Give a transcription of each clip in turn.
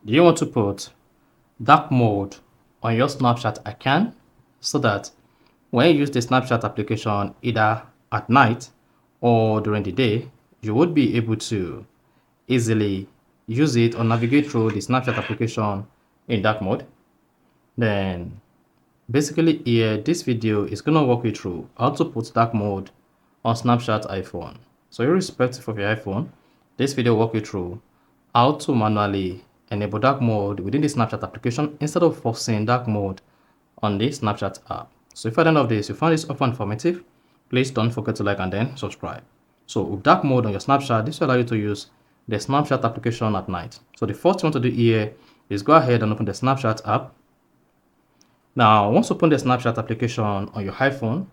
Do you want to put dark mode on your Snapchat icon so that when you use the Snapchat application either at night or during the day, you would be able to easily use it or navigate through the Snapchat application in dark mode? Then basically here, this video is going to walk you through how to put dark mode on Snapchat iPhone. So irrespective of your iPhone, this video will walk you through how to manually enable dark mode within the Snapchat application instead of forcing dark mode on the Snapchat app. So if at the end of this you find this offer informative, please don't forget to like and then subscribe. So with dark mode on your Snapchat, this will allow you to use the Snapchat application at night. So the first thing you want to do here is go ahead and open the Snapchat app. Now, once you open the Snapchat application on your iPhone,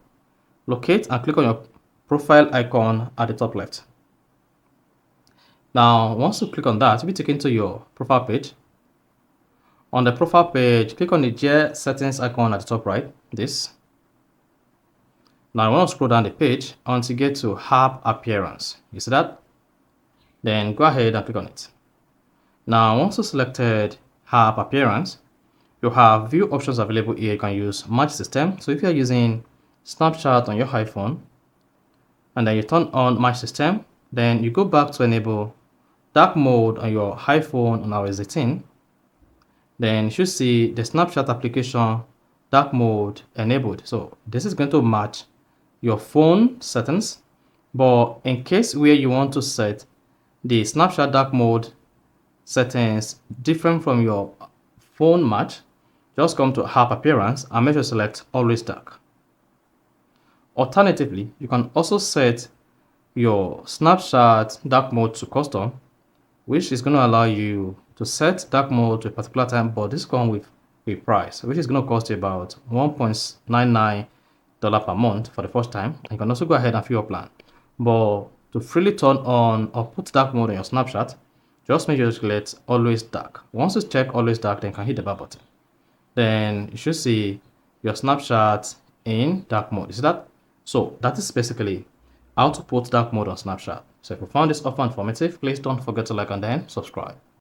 locate and click on your profile icon at the top left. Now, once you click on that, you'll be taken to your profile page. On the profile page, click on the Gear settings icon at the top right, this. Now, I want to scroll down the page until you get to app appearance. You see that? Then go ahead and click on it. Now, once you selected app appearance, you have view options available here. You can use match system. So if you're using Snapchat on your iPhone and then you turn on match system, then you go back to enable dark mode on your iPhone on iOS 18. Then you should see the Snapchat application dark mode enabled. So this is going to match your phone settings, but in case where you want to set the Snapchat dark mode settings different from your phone match, just come to app appearance and make sure to select always dark. Alternatively, you can also set your Snapchat dark mode to custom, which is going to allow you to set dark mode to a particular time, but this comes with a price, which is going to cost you about $1.99 per month for the first time. You can also go ahead and fill your plan. But to freely turn on or put dark mode on your Snapchat, just make sure to select always dark. Once you check always dark, then you can hit the bar button. Then you should see your Snapchat in dark mode. You see that? So that is basically how to put dark mode on Snapchat. So if you found this offer informative, please don't forget to like and then subscribe.